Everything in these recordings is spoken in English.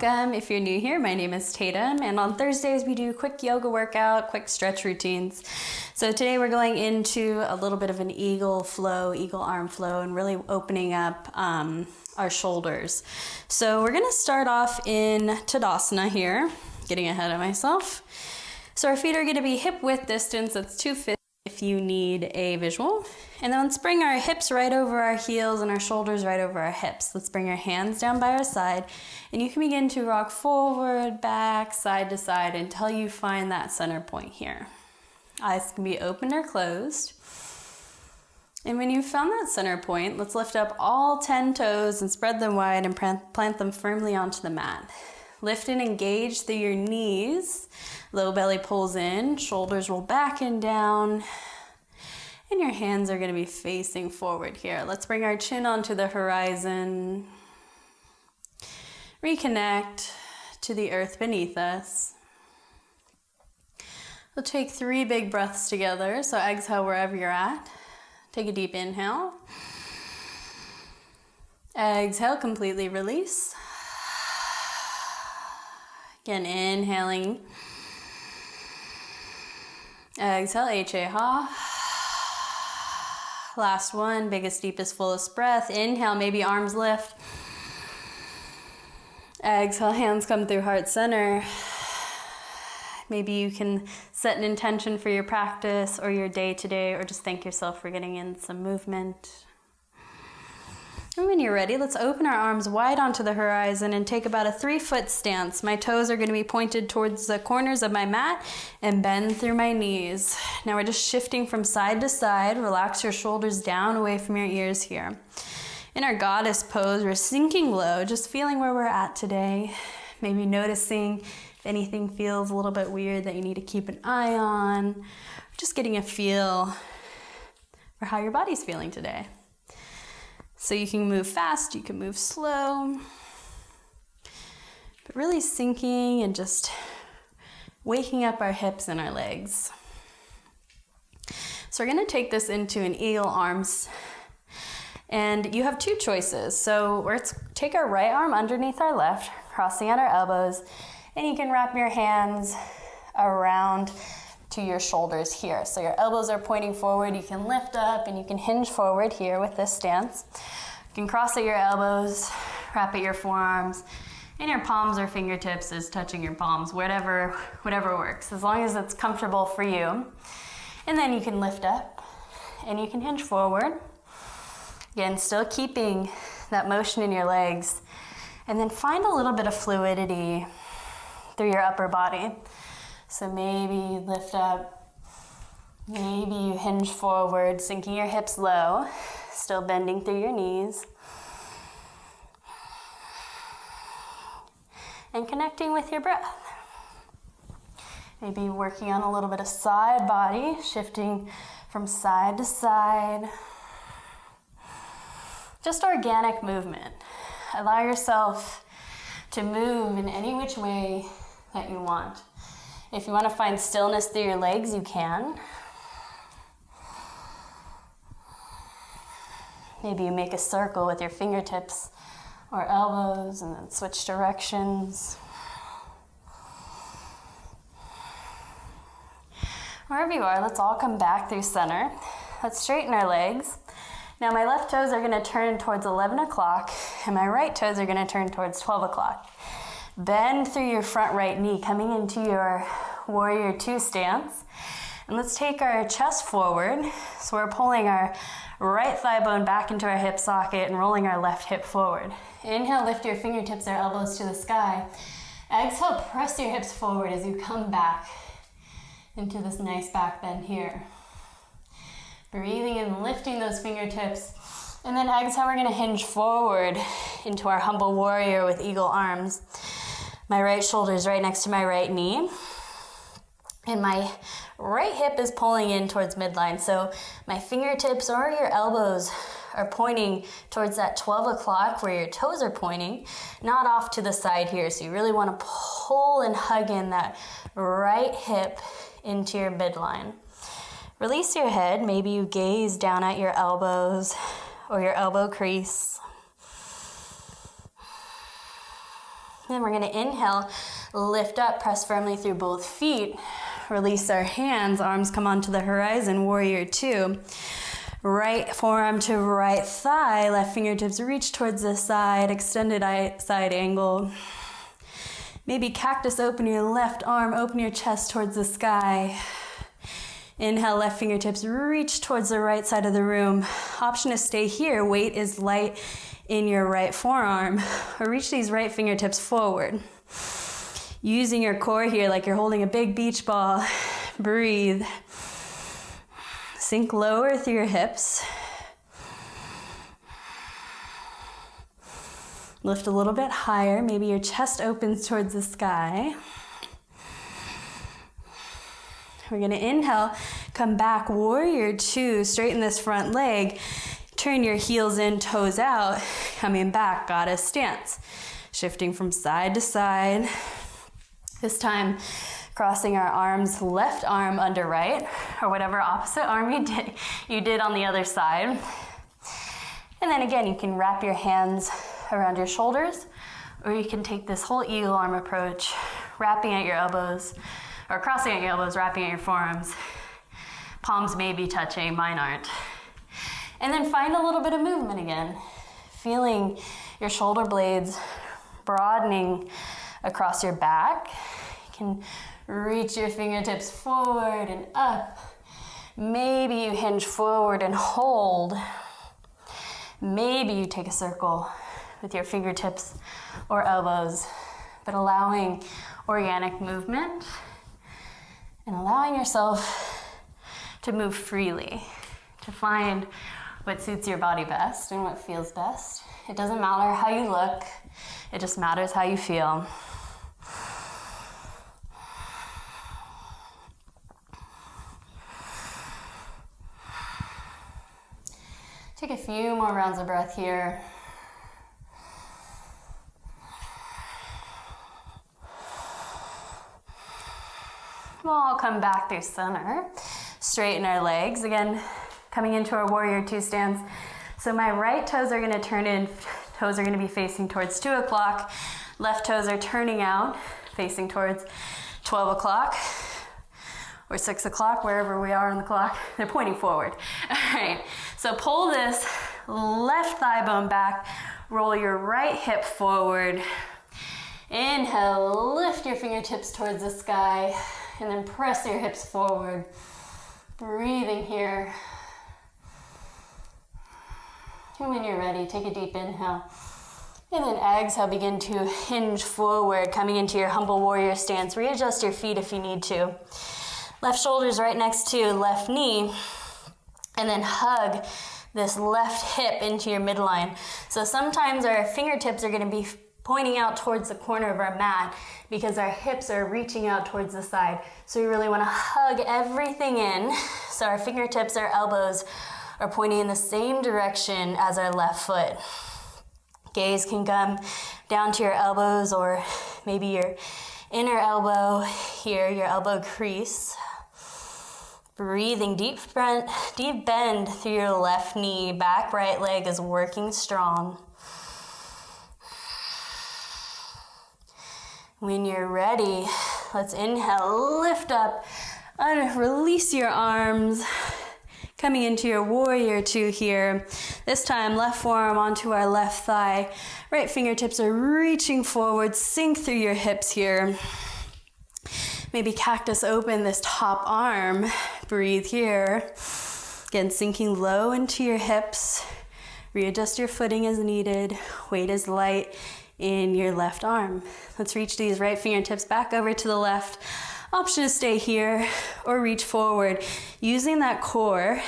welcome. If you're new here, my name is Tatum, and on Thursdays we do quick yoga workout, quick stretch routines. So today we're going into a little bit of an eagle arm flow, and really opening up our shoulders. So we're gonna start off in Tadasana here, getting ahead of myself. So our feet are gonna be hip width distance, that's 2 feet if you need a visual. And then let's bring our hips right over our heels and our shoulders right over our hips. Let's bring our hands down by our side, and you can begin to rock forward, back, side to side until you find that center point here. Eyes can be open or closed. And when you've found that center point, let's lift up all 10 toes and spread them wide and plant them firmly onto the mat. Lift and engage through your knees. Low belly pulls in, shoulders roll back and down, and your hands are going to be facing forward here. Let's bring our chin onto the horizon. Reconnect to the earth beneath us. We'll take 3 big breaths together, so exhale wherever you're at. Take a deep inhale. Exhale, completely release. Again, inhaling. Exhale, H-A-ha. Last one, biggest, deepest, fullest breath. Inhale, maybe arms lift. Exhale, hands come through heart center. Maybe you can set an intention for your practice or your day today, or just thank yourself for getting in some movement. And when you're ready, let's open our arms wide onto the horizon and take about a 3-foot stance. My toes are going to be pointed towards the corners of my mat and bend through my knees. Now we're just shifting from side to side. Relax your shoulders down away from your ears here. In our goddess pose, we're sinking low, just feeling where we're at today. Maybe noticing if anything feels a little bit weird that you need to keep an eye on. Just getting a feel for how your body's feeling today. So you can move fast, you can move slow, but really sinking and just waking up our hips and our legs. So we're gonna take this into an eagle arms, and you have 2 choices. So let's take our right arm underneath our left, crossing at our elbows, and you can wrap your hands around to your shoulders here. So your elbows are pointing forward, you can lift up and you can hinge forward here with this stance. You can cross at your elbows, wrap at your forearms, and your palms or fingertips is touching your palms, whatever works, as long as it's comfortable for you. And then you can lift up and you can hinge forward. Again, still keeping that motion in your legs. And then find a little bit of fluidity through your upper body. So maybe you lift up, maybe you hinge forward, sinking your hips low, still bending through your knees. And connecting with your breath. Maybe working on a little bit of side body, shifting from side to side. Just organic movement. Allow yourself to move in any which way that you want. If you want to find stillness through your legs, you can. Maybe you make a circle with your fingertips or elbows and then switch directions. Wherever you are, let's all come back through center. Let's straighten our legs. Now my left toes are going to turn towards 11 o'clock and my right toes are going to turn towards 12 o'clock. Bend through your front right knee, coming into your warrior 2 stance. And let's take our chest forward. So we're pulling our right thigh bone back into our hip socket and rolling our left hip forward. Inhale, lift your fingertips or elbows to the sky. Exhale, press your hips forward as you come back into this nice back bend here. Breathing and lifting those fingertips. And then exhale, we're gonna hinge forward into our humble warrior with eagle arms. My right shoulder is right next to my right knee. And my right hip is pulling in towards midline. So my fingertips or your elbows are pointing towards that 12 o'clock where your toes are pointing, not off to the side here. So you really want to pull and hug in that right hip into your midline. Release your head. Maybe you gaze down at your elbows or your elbow crease. Then we're gonna inhale, lift up, press firmly through both feet, release our hands, arms come onto the horizon, warrior two. Right forearm to right thigh, left fingertips reach towards the side, extended side angle. Maybe cactus, open your left arm, open your chest towards the sky. Inhale, left fingertips reach towards the right side of the room. Option to stay here, weight is light in your right forearm, or reach these right fingertips forward. Using your core here like you're holding a big beach ball. Breathe. Sink lower through your hips. Lift a little bit higher. Maybe your chest opens towards the sky. We're gonna inhale, come back, warrior two, straighten this front leg. Turn your heels in, toes out, coming back, goddess stance. Shifting from side to side. This time, crossing our arms, left arm under right, or whatever opposite arm you did on the other side. And then again, you can wrap your hands around your shoulders, or you can take this whole eagle arm approach, wrapping at your elbows, or crossing at your elbows, wrapping at your forearms. Palms may be touching, mine aren't. And then find a little bit of movement again, feeling your shoulder blades broadening across your back. You can reach your fingertips forward and up. Maybe you hinge forward and hold. Maybe you take a circle with your fingertips or elbows, but allowing organic movement and allowing yourself to move freely, to find what suits your body best and what feels best. It doesn't matter how you look, it just matters how you feel. Take a few more rounds of breath here. We'll all come back through center. Straighten our legs. Again, coming into our warrior two stance. So my right toes are gonna turn in, toes are gonna be facing towards 2 o'clock. Left toes are turning out, facing towards 12 o'clock or 6 o'clock, wherever we are on the clock. They're pointing forward. All right, so pull this left thigh bone back, roll your right hip forward. Inhale, lift your fingertips towards the sky, and then press your hips forward. Breathing here. And when you're ready, take a deep inhale. And then exhale, begin to hinge forward, coming into your humble warrior stance. Readjust your feet if you need to. Left shoulder's right next to left knee. And then hug this left hip into your midline. So sometimes our fingertips are gonna be pointing out towards the corner of our mat because our hips are reaching out towards the side. So we really wanna hug everything in. So our fingertips, our elbows are pointing in the same direction as our left foot. Gaze can come down to your elbows or maybe your inner elbow here, your elbow crease. Breathing deep bend through your left knee. Back right leg is working strong. When you're ready, let's inhale, lift up, release your arms. Coming into your warrior two here. This time, left forearm onto our left thigh. Right fingertips are reaching forward. Sink through your hips here. Maybe cactus open this top arm. Breathe here. Again, sinking low into your hips. Readjust your footing as needed. Weight is light in your left arm. Let's reach these right fingertips back over to the left. Option to stay here or reach forward. Using that core,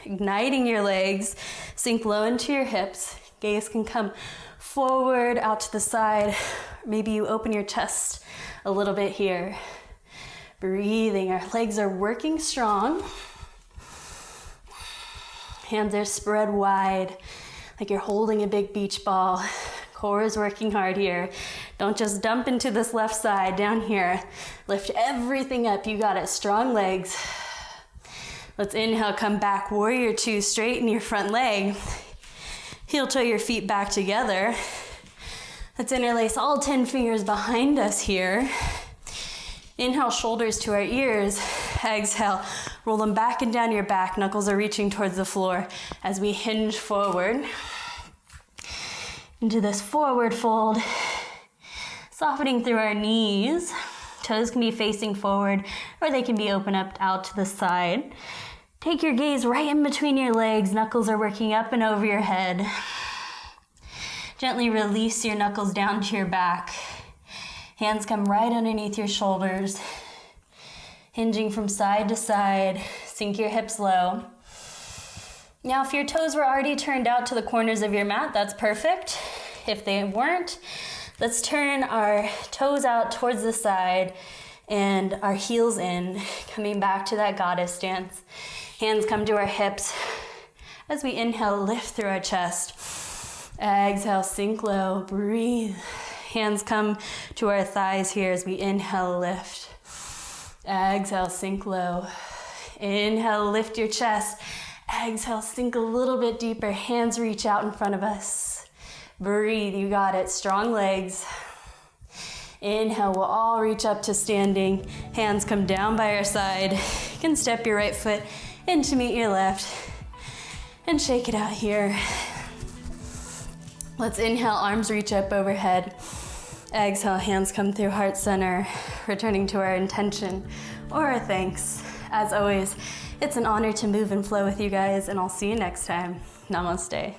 igniting your legs, sink low into your hips. Gaze can come forward, out to the side. Maybe you open your chest a little bit here. Breathing, our legs are working strong. Hands are spread wide, like you're holding a big beach ball. Core is working hard here. Don't just dump into this left side down here. Lift everything up. You got it. Strong legs. Let's inhale, come back. Warrior two, straighten your front leg. Heel toe your feet back together. Let's interlace all 10 fingers behind us here. Inhale, shoulders to our ears. Exhale, roll them back and down your back. Knuckles are reaching towards the floor as we hinge forward into this forward fold, softening through our knees. Toes can be facing forward or they can be open up out to the side. Take your gaze right in between your legs. Knuckles are working up and over your head. Gently release your knuckles down to your back. Hands come right underneath your shoulders. Hinging from side to side. Sink your hips low. Now, if your toes were already turned out to the corners of your mat, that's perfect. If they weren't, let's turn our toes out towards the side and our heels in, coming back to that goddess stance. Hands come to our hips. As we inhale, lift through our chest. Exhale, sink low, breathe. Hands come to our thighs here as we inhale, lift. Exhale, sink low. Inhale, lift your chest. Exhale, sink a little bit deeper. Hands reach out in front of us. Breathe, you got it. Strong legs. Inhale, we'll all reach up to standing. Hands come down by our side. You can step your right foot in to meet your left. And shake it out here. Let's inhale, arms reach up overhead. Exhale, hands come through heart center, returning to our intention or our thanks. As always, it's an honor to move and flow with you guys, and I'll see you next time. Namaste.